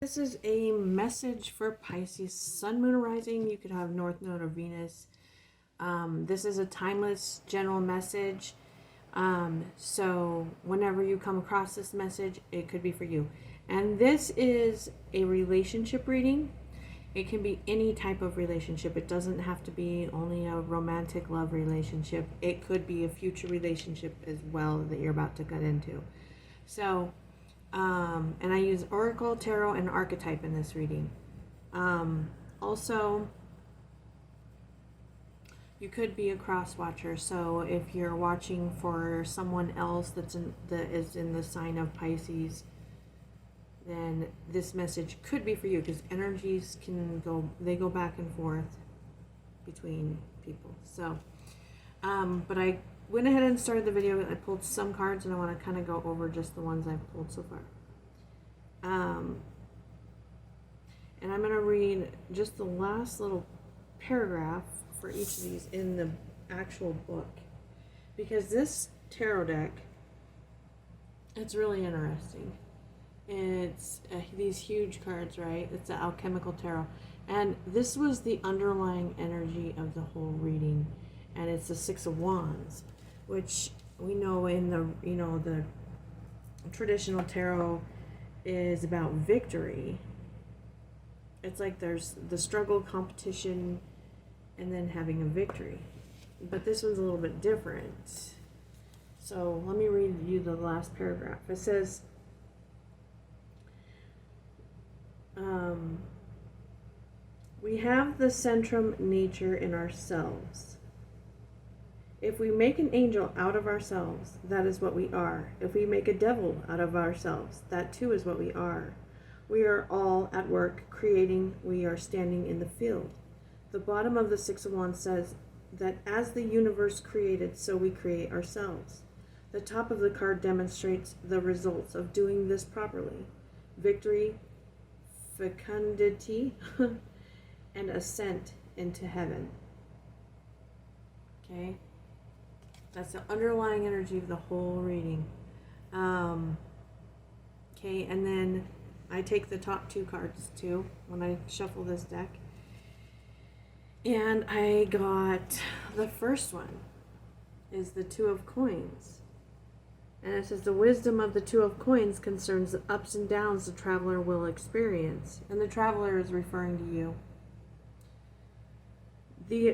This is a message for Pisces, Sun, Moon, Rising. You could have North Node or Venus. This is a timeless general message. So whenever you come across this message, it could be for you. And this is a relationship reading. It can be any type of relationship. It doesn't have to be only a romantic love relationship. It could be a future relationship as well that you're about to get into. So, and I use Oracle, Tarot, and Archetype in this reading. Also, you could be a cross watcher. So if you're watching for someone else that is in the sign of Pisces, then this message could be for you, because energies they go back and forth between people. So, but I went ahead and started the video. I pulled some cards, and I want to kind of go over just the ones I've pulled so far. And I'm going to read just the last little paragraph for each of these in the actual book, because this tarot deck, it's really interesting. It's these huge cards, right? It's the alchemical tarot, and this was the underlying energy of the whole reading. And it's the Six of Wands, which we know in the the traditional tarot is about victory. It's like there's the struggle, competition, and then having a victory. But this one's a little bit different. So let me read you the last paragraph. It says, we have the centrum nature in ourselves. If we make an angel out of ourselves, that is what we are. If we make a devil out of ourselves, that too is what we are. We are all at work creating. We are standing in the field. The bottom of the Six of Wands says that as the universe created, so we create ourselves. The top of the card demonstrates the results of doing this properly. Victory, fecundity, and ascent into heaven. Okay? That's the underlying energy of the whole reading. Okay, and then I take the top two cards too when I shuffle this deck. And I got the first one is the Two of Coins. And it says the wisdom of the Two of Coins concerns the ups and downs the traveler will experience. And the traveler is referring to you.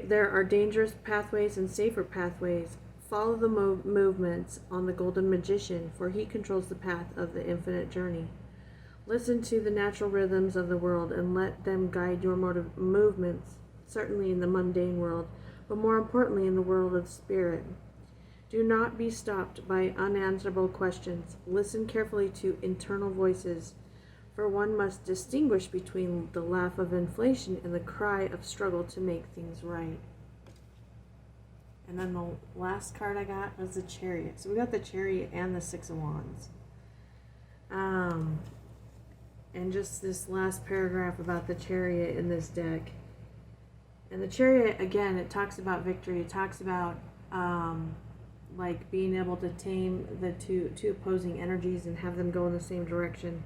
There are dangerous pathways and safer pathways. Follow the movements on the Golden Magician, for he controls the path of the infinite journey. Listen to the natural rhythms of the world and let them guide your movements, certainly in the mundane world, but more importantly in the world of spirit. Do not be stopped by unanswerable questions. Listen carefully to internal voices, for one must distinguish between the laugh of inflation and the cry of struggle to make things right. And then the last card I got was the Chariot. So we got the Chariot and the Six of Wands. And just this last paragraph about the Chariot in this deck. And the Chariot, again, it talks about victory. It talks about like being able to tame the two opposing energies and have them go in the same direction.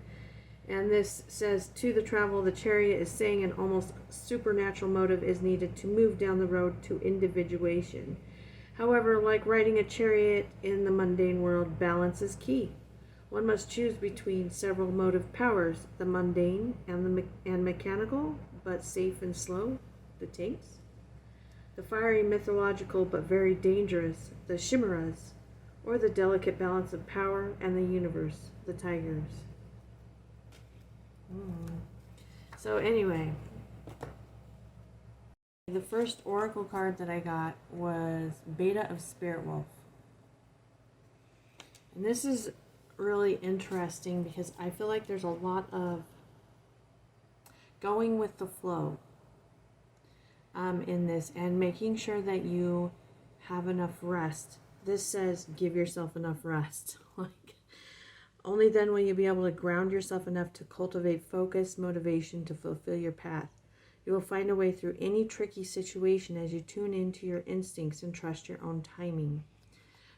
And this says, to the travel, the Chariot is saying an almost supernatural motive is needed to move down the road to individuation. However, like riding a chariot in the mundane world, balance is key. One must choose between several motive powers, the mundane and mechanical, but safe and slow, the Tinks. The fiery, mythological, but very dangerous, the Chimeras, or the delicate balance of power and the universe, the Tigers. So anyway, the first oracle card that I got was Beta of Spirit Wolf. And this is really interesting because I feel like there's a lot of going with the flow in this, and making sure that you have enough rest. This says give yourself enough rest. Like, only then will you be able to ground yourself enough to cultivate focus, motivation to fulfill your path. You will find a way through any tricky situation as you tune into your instincts and trust your own timing.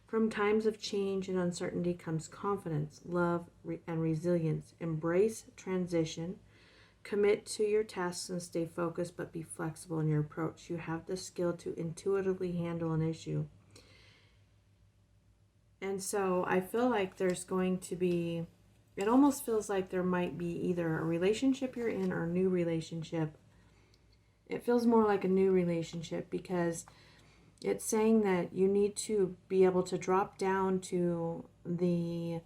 From times of change and uncertainty comes confidence, love, and resilience. Embrace transition, Commit to your tasks and stay focused, but be flexible in your approach. You have the skill to intuitively handle an issue. And so I feel like there's going to be, it almost feels like there might be either a relationship you're in or a new relationship. It feels more like a new relationship because it's saying that you need to be able to drop down to the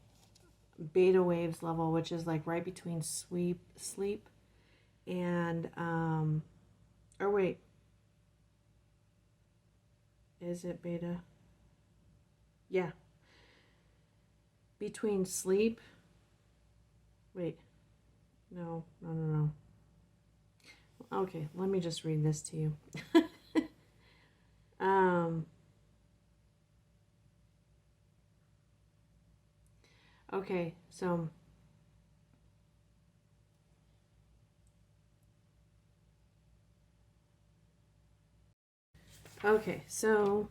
beta waves level, which is like right between sleep and or wait, is it beta? Yeah, between sleep, wait, no, okay, let me just read this to you. Okay, so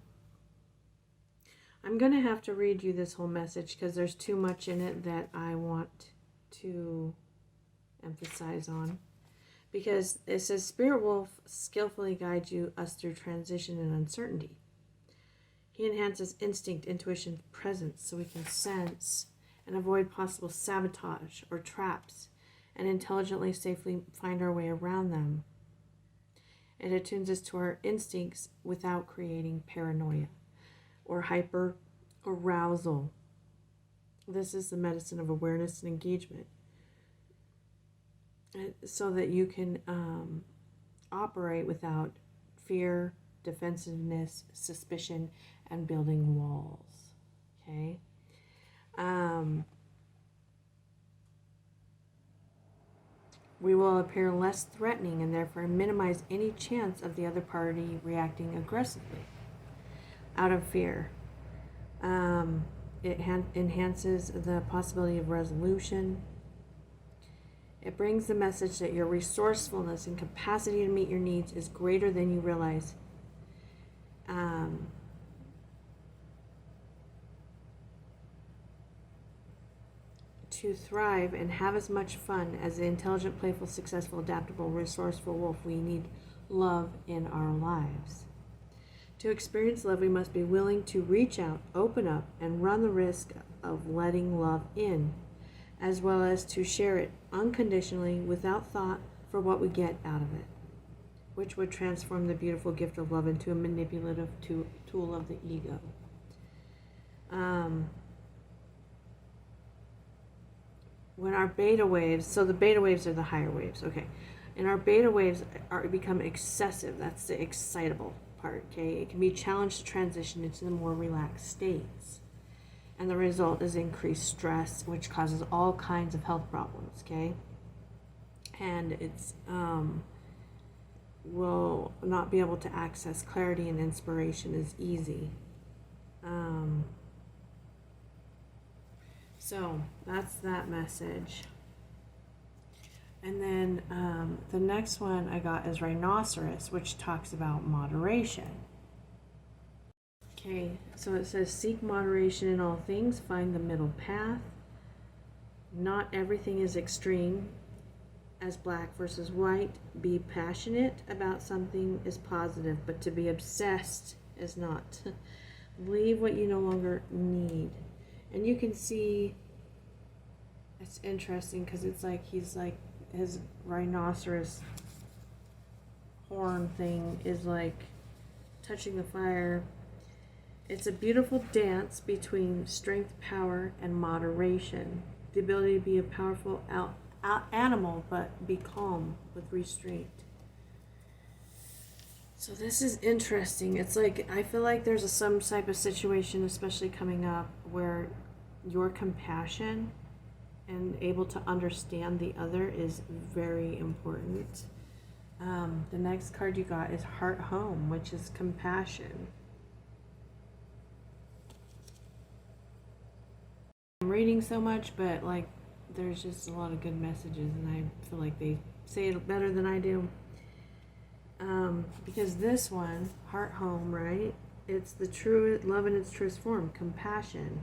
I'm going to have to read you this whole message because there's too much in it that I want to emphasize on. Because it says, Spirit will skillfully guide us through transition and uncertainty. He enhances instinct, intuition, presence so we can sense and avoid possible sabotage or traps and intelligently, safely find our way around them. It attunes us to our instincts without creating paranoia or hyper arousal. This is the medicine of awareness and engagement, so that you can operate without fear, defensiveness, suspicion, and building walls. Okay? We will appear less threatening and therefore minimize any chance of the other party reacting aggressively out of fear. It enhances the possibility of resolution. It brings the message that your resourcefulness and capacity to meet your needs is greater than you realize. To thrive and have as much fun as the intelligent, playful, successful, adaptable, resourceful wolf, we need love in our lives. To experience love, we must be willing to reach out, open up, and run the risk of letting love in, as well as to share it unconditionally without thought for what we get out of it, which would transform the beautiful gift of love into a manipulative tool of the ego. When our beta waves, so the beta waves are the higher waves, okay, and our beta waves become excessive, that's the excitable part, okay, it can be challenged to transition into the more relaxed states. And the result is increased stress, which causes all kinds of health problems, okay? And it's will not be able to access clarity and inspiration as easy. So that's that message. And then the next one I got is Rhinoceros, which talks about moderation. Okay, so it says, seek moderation in all things, find the middle path. Not everything is extreme, as black versus white. Be passionate about something is positive, but to be obsessed is not. Leave what you no longer need. And you can see, it's interesting because it's like he's like, his rhinoceros horn thing is like touching the fire. It's a beautiful dance between strength, power, and moderation. The ability to be a powerful animal, but be calm with restraint. So this is interesting. It's like, I feel like there's some type of situation, especially coming up, where your compassion and able to understand the other is very important. The next card you got is Heart Home, which is compassion. I'm reading so much, but like there's just a lot of good messages, and I feel like they say it better than I do. Because this one, Heart Home, right? It's the true love in its truest form, compassion.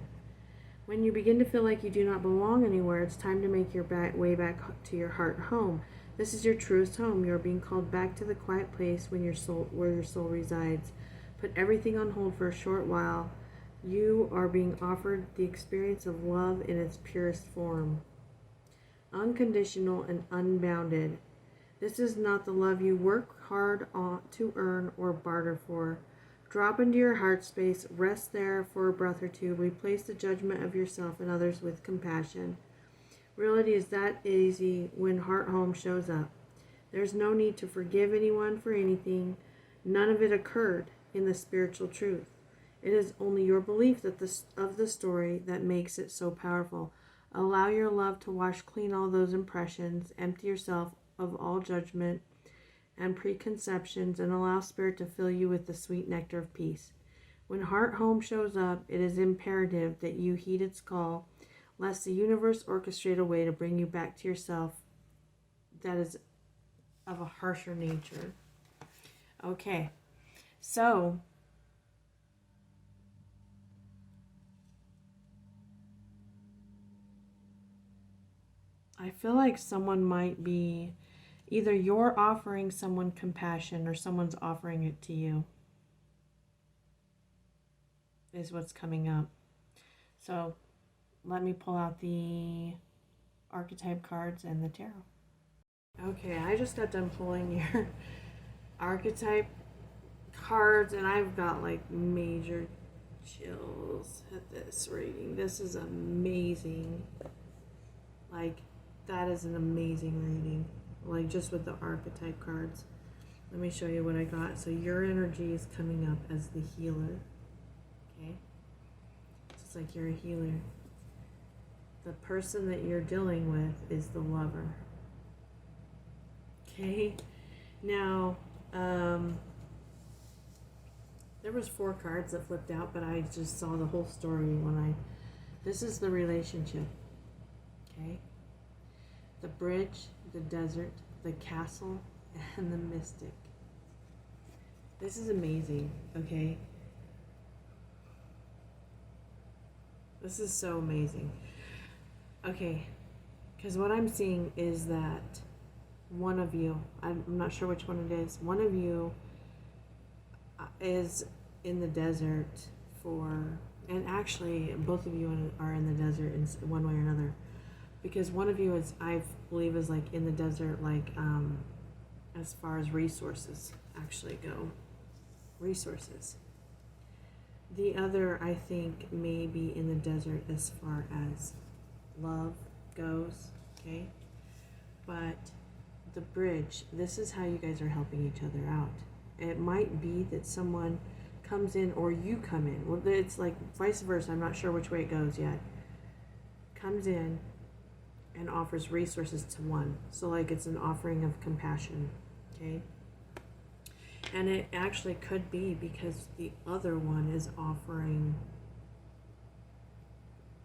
When you begin to feel like you do not belong anywhere, it's time to make your way back to your heart home. This is your truest home. You are being called back to the quiet place where your soul resides. Put everything on hold for a short while. You are being offered the experience of love in its purest form. Unconditional and unbounded. This is not the love you work hard to earn or barter for. Drop into your heart space, rest there for a breath or two, replace the judgment of yourself and others with compassion. Reality is that easy when Heart Home shows up. There's no need to forgive anyone for anything. None of it occurred in the spiritual truth. It is only your belief of the story that makes it so powerful. Allow your love to wash clean all those impressions, empty yourself of all judgment and preconceptions, and allow Spirit to fill you with the sweet nectar of peace. When Heart Home shows up, it is imperative that you heed its call, lest the universe orchestrate a way to bring you back to yourself that is of a harsher nature. Okay, so I feel like someone might be, either you're offering someone compassion or someone's offering it to you, is what's coming up. So let me pull out the archetype cards and the tarot. Okay, I just got done pulling your archetype cards and I've got like major chills at this reading. This is amazing. Like, that is an amazing reading. Like, just with the archetype cards. Let me show you what I got. So your energy is coming up as the healer. Okay? It's like you're a healer. The person that you're dealing with is the lover. Okay? Now, there was 4 cards that flipped out, but I just saw the whole story when this is the relationship. Okay? The bridge, the desert, the castle, and the mystic. This is amazing, okay? This is so amazing. Okay, because what I'm seeing is that one of you, I'm not sure which one it is, one of you is in the desert and actually both of you are in the desert in one way or another. Because one of you is, I believe, is like in the desert, like as far as resources actually go. Resources. The other, I think, may be in the desert as far as love goes, okay? But the bridge, this is how you guys are helping each other out. It might be that someone comes in or you come in. Well, it's like vice versa. I'm not sure which way it goes yet. Comes in and offers resources to one. So like it's an offering of compassion, okay? And it actually could be because the other one is offering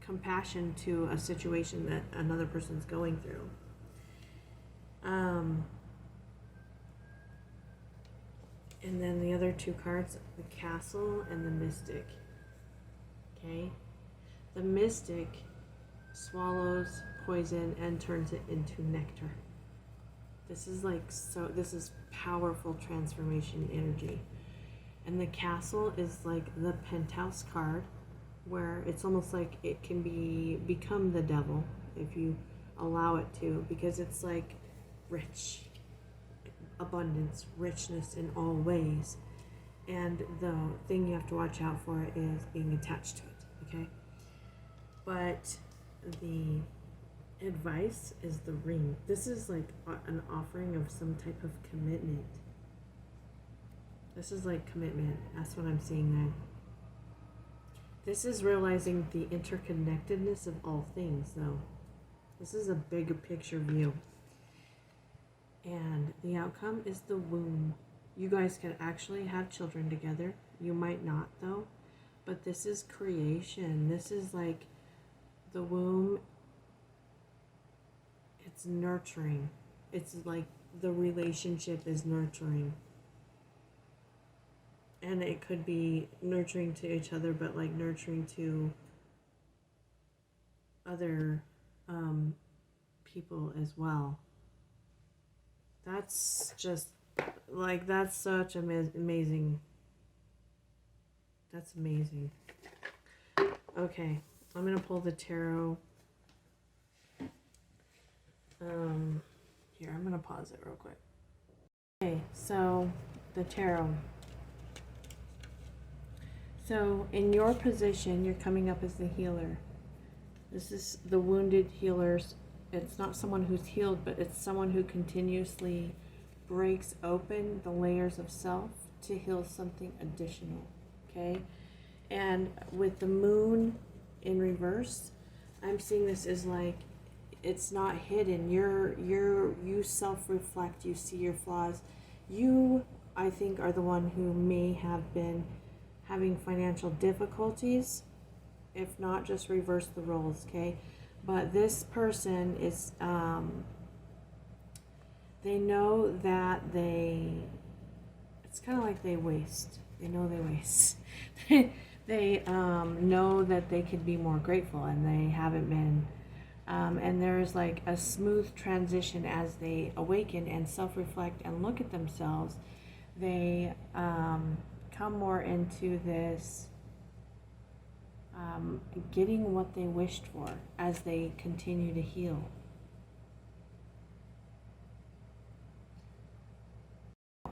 compassion to a situation that another person's going through. And then the other 2 cards, the castle and the mystic. Okay? The mystic swallows poison and turns it into nectar. This is like, so this is powerful transformation energy. And the castle is like the penthouse card, where it's almost like it can become the devil if you allow it to, because it's like rich, abundance, richness in all ways. And the thing you have to watch out for is being attached to it, okay? But the advice is the ring. This is like an offering of some type of commitment. This is like commitment. That's what I'm seeing there. This is realizing the interconnectedness of all things, though. This is a bigger picture view. And the outcome is the womb. You guys can actually have children together. You might not, though. But this is creation. This is like the womb. It's nurturing. It's like the relationship is nurturing. And it could be nurturing to each other, but like nurturing to other people as well. That's just like, that's such amazing. That's amazing. Okay, I'm gonna pull the tarot. Here, I'm gonna pause it real quick. Okay, so the tarot. So in your position, you're coming up as the healer. This is the wounded healers. It's not someone who's healed, but it's someone who continuously breaks open the layers of self to heal something additional. Okay? And with the moon in reverse, I'm seeing this as like, it's not hidden. You self-reflect, you see your flaws. You, I think, are the one who may have been having financial difficulties. If not, just reverse the roles, okay? But this person is, they know that it's kind of like they waste. They know they waste. They know that they could be more grateful, and they haven't been. And there's like a smooth transition as they awaken and self-reflect and look at themselves. They come more into this getting what they wished for as they continue to heal.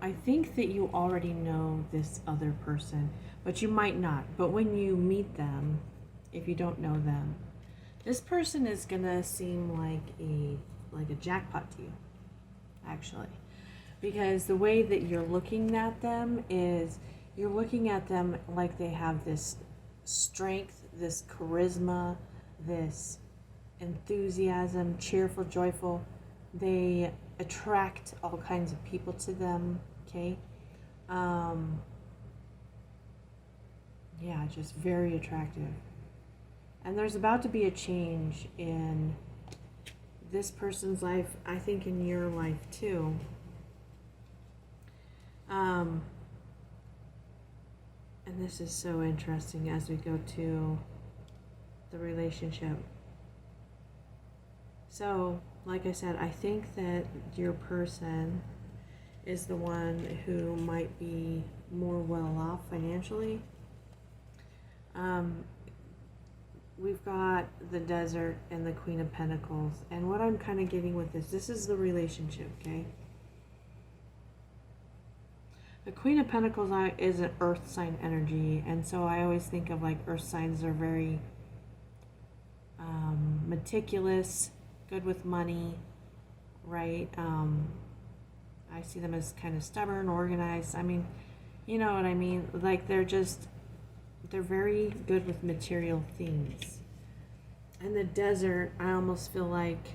I think that you already know this other person, but you might not. But when you meet them, if you don't know them, this person is gonna seem like a jackpot to you, actually. Because the way that you're looking at them is, you're looking at them like they have this strength, this charisma, this enthusiasm, cheerful, joyful. They attract all kinds of people to them, okay? Yeah, just very attractive. And there's about to be a change in this person's life, I think in your life too. And this is so interesting as we go to the relationship. So, like I said, I think that your person is the one who might be more well off financially. We've got the Desert and the Queen of Pentacles. And what I'm kind of getting with this is the relationship, okay? The Queen of Pentacles is an earth sign energy. And so I always think of like earth signs are very meticulous, good with money, right? I see them as kind of stubborn, organized. I mean, you know what I mean? Like they're very good with material things. And the Desert, I almost feel like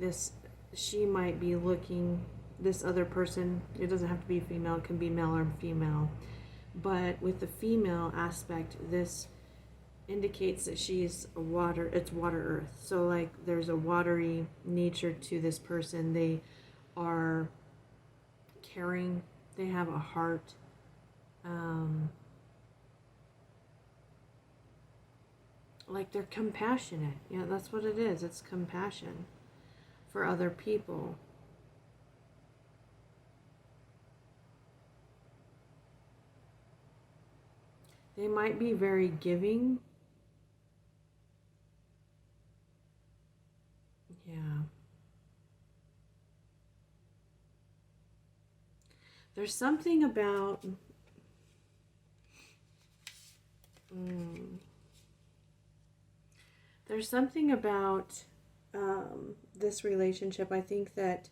this, she might be looking, this other person, it doesn't have to be female, it can be male or female. But with the female aspect, this indicates that she's it's water earth. So like there's a watery nature to this person. They are caring, they have a heart. Like they're compassionate. Yeah, that's what it is. It's compassion for other people. They might be very giving. Yeah. There's something about there's something about this relationship. I think that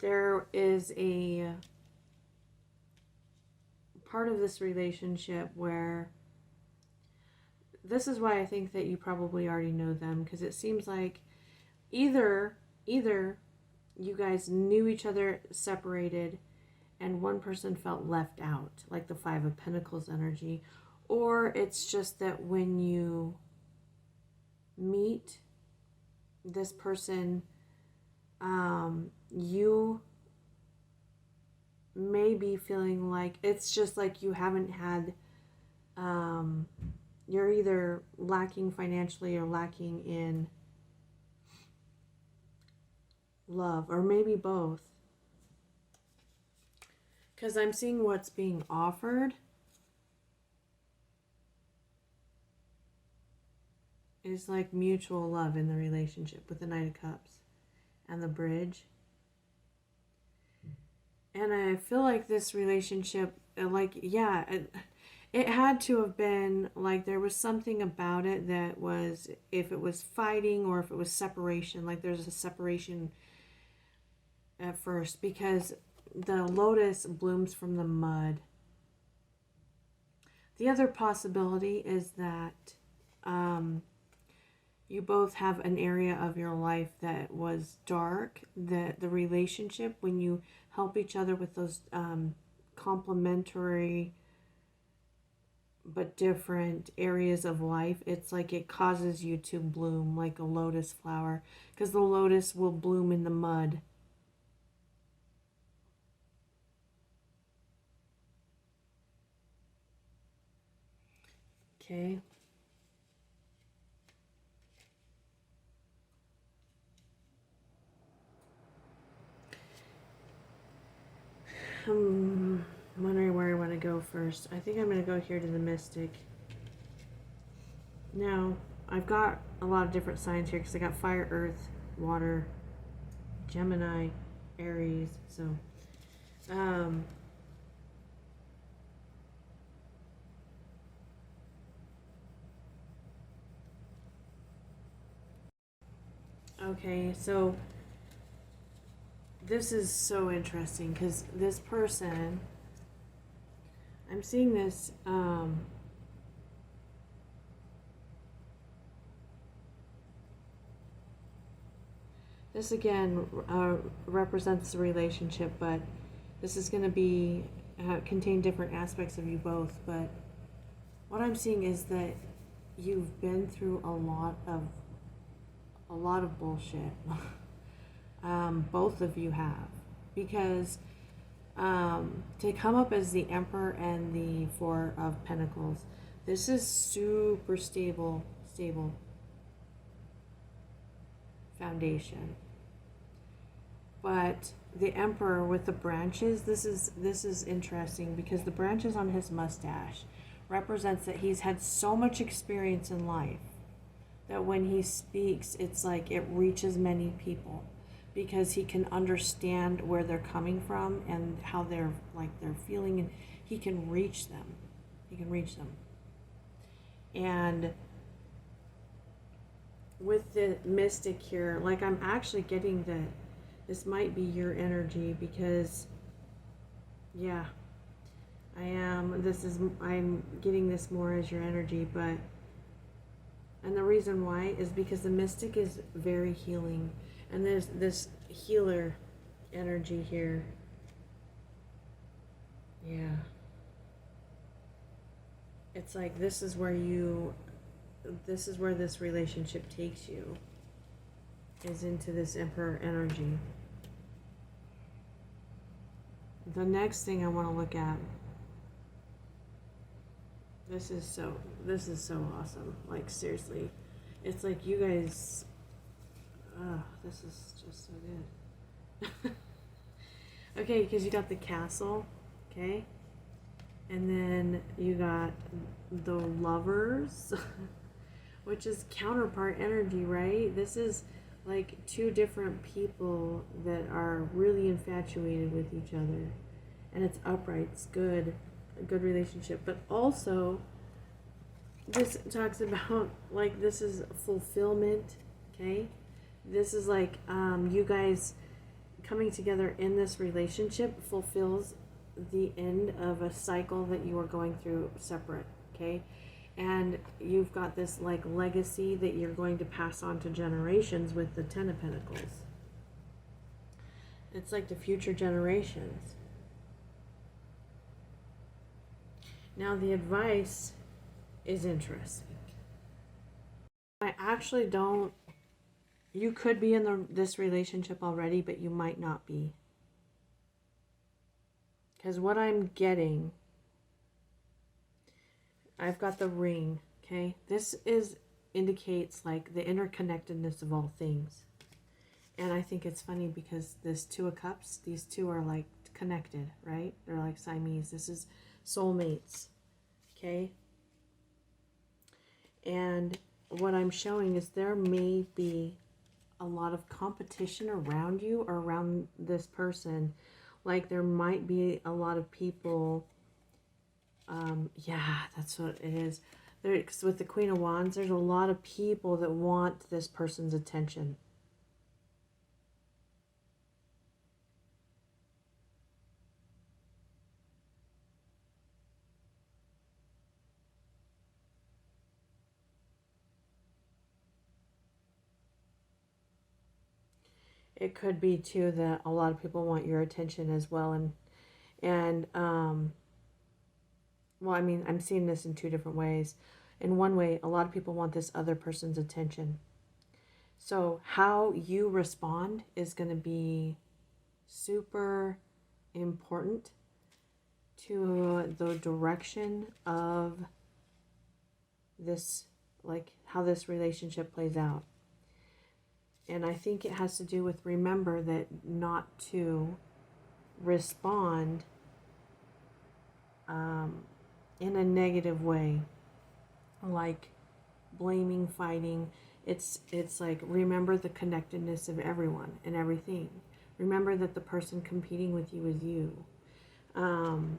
there is a part of this relationship where, this is why I think that you probably already know them, because it seems like either you guys knew each other, separated, and one person felt left out, like the Five of Pentacles energy, or it's just that when you meet this person, you may be feeling like it's just like you haven't had you're either lacking financially or lacking in love, or maybe both. Because I'm seeing what's being offered is like mutual love in the relationship with the Knight of Cups and the Bridge. And I feel like this relationship, like, yeah, it had to have been, like, there was something about it that was, if it was fighting or if it was separation, like there's a separation at first, because the lotus blooms from the mud. The other possibility is that you both have an area of your life that was dark, that the relationship, when you help each other with those complementary but different areas of life, it's like it causes you to bloom like a lotus flower, because the lotus will bloom in the mud. Okay. I'm wondering where I want to go first. I think I'm going to go here to the Mystic. Now, I've got a lot of different signs here because I got fire, earth, water, Gemini, Aries. So, okay, so this is so interesting because this person, I'm seeing this, this again represents the relationship, but this is going to be contain different aspects of you both. But what I'm seeing is that you've been through a lot of bullshit. Both of you have, because to come up as the Emperor and the Four of Pentacles, this is super stable foundation. But the Emperor with the branches, this is interesting, because the branches on his mustache represents that he's had so much experience in life that when he speaks, it's like it reaches many people, because he can understand where they're coming from and how they're feeling, and he can reach them. And with the Mystic here, like, I'm actually getting that this might be your energy, because yeah, I'm getting this more as your energy. But, and the reason why is because the Mystic is very healing, and there's this healer energy here. Yeah, it's like this is where this relationship takes you, is into this Emperor energy. The next thing I want to look at, this is so awesome. Like, seriously, it's like you guys, this is just so good. Okay, because you got the Castle, okay, and then you got the Lovers, which is counterpart energy, right? This is like two different people that are really infatuated with each other, and it's upright, it's good, a good relationship. But also, this talks about, like, this is fulfillment, okay? This is like you guys coming together in this relationship fulfills the end of a cycle that you were going through separate, okay? And you've got this like legacy that you're going to pass on to generations with the Ten of Pentacles. It's like the future generations. Now the advice is interesting. I actually don't, you could be in this relationship already, but you might not be. Because what I'm getting, I've got the Ring, Okay, this indicates like the interconnectedness of all things. And I think it's funny because this Two of Cups, these two are like connected, right? They're like Siamese. This is soulmates. Okay? And what I'm showing is there may be a lot of competition around you or around this person. Like there might be a lot of people. Yeah, that's what it is. Because with the Queen of Wands, there's a lot of people that want this person's attention. It could be too that a lot of people want your attention as well, and well, I mean, I'm seeing this in two different ways. In one way, a lot of people want this other person's attention. So how you respond is going to be super important to the direction of this, like how this relationship plays out. And I think it has to do with remember that not to respond in a negative way, like blaming, fighting. It's like remember the connectedness of everyone and everything. Remember that the person competing with you is you. And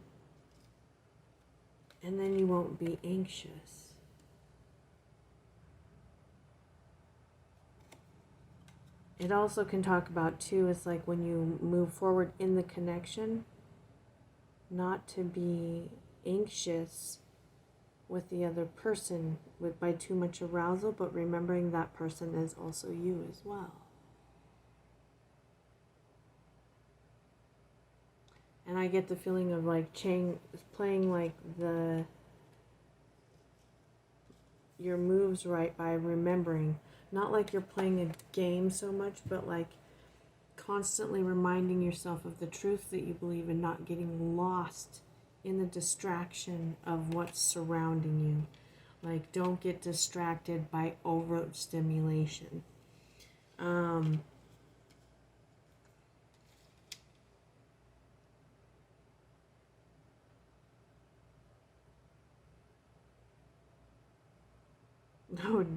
then you won't be anxious. It also can talk about too, it's like when you move forward in the connection, not to be anxious with the other person by too much arousal, but remembering that person is also you as well. And I get the feeling of like playing like your moves right by remembering. Not like you're playing a game so much, but like constantly reminding yourself of the truth that you believe and not getting lost in the distraction of what's surrounding you. Like, don't get distracted by overstimulation. Oh,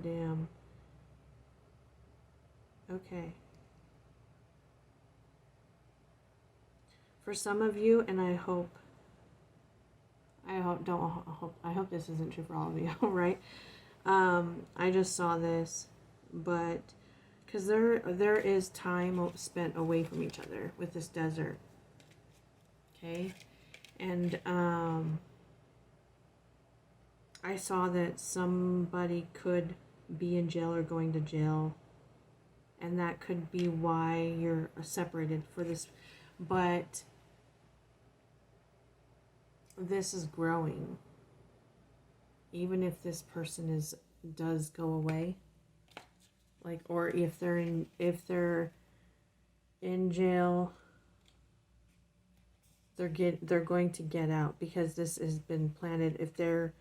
damn. Okay. For some of you, and I hope this isn't true for all of you, right? I just saw this, but because there is time spent away from each other with this desert, okay, and I saw that somebody could be in jail or going to jail, and that could be why you're separated for this, but this is growing. Even if this person does go away, like, or if they're in jail, they're going to get out because this has been planted. If they're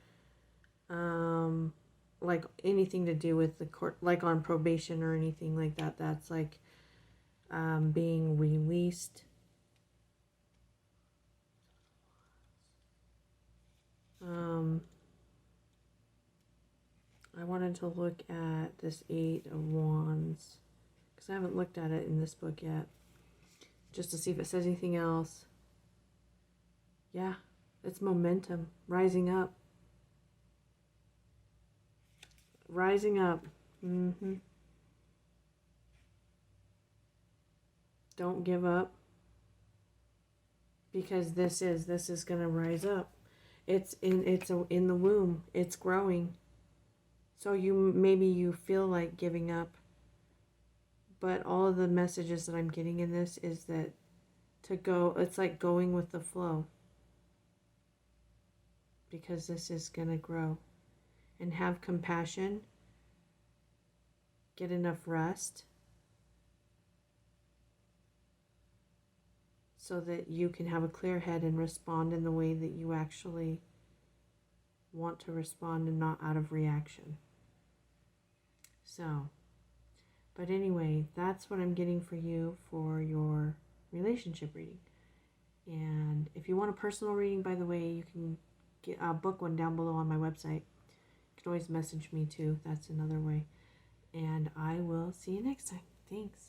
like anything to do with the court, like on probation or anything like that, that's like being released. I wanted to look at this Eight of Wands because I haven't looked at it in this book yet, just to see if it says anything else. Yeah, it's momentum, rising up. Rising up. Don't give up, because this is going to rise up. It's in the womb. It's growing. So maybe you feel like giving up, but all of the messages that I'm getting in this is that it's like going with the flow, because this is going to grow. And have compassion, get enough rest so that you can have a clear head and respond in the way that you actually want to respond and not out of reaction. So, but anyway, that's what I'm getting for you for your relationship reading. And if you want a personal reading, by the way, you can get book one down below on my website. You can always message me too. That's another way. And I will see you next time. Thanks.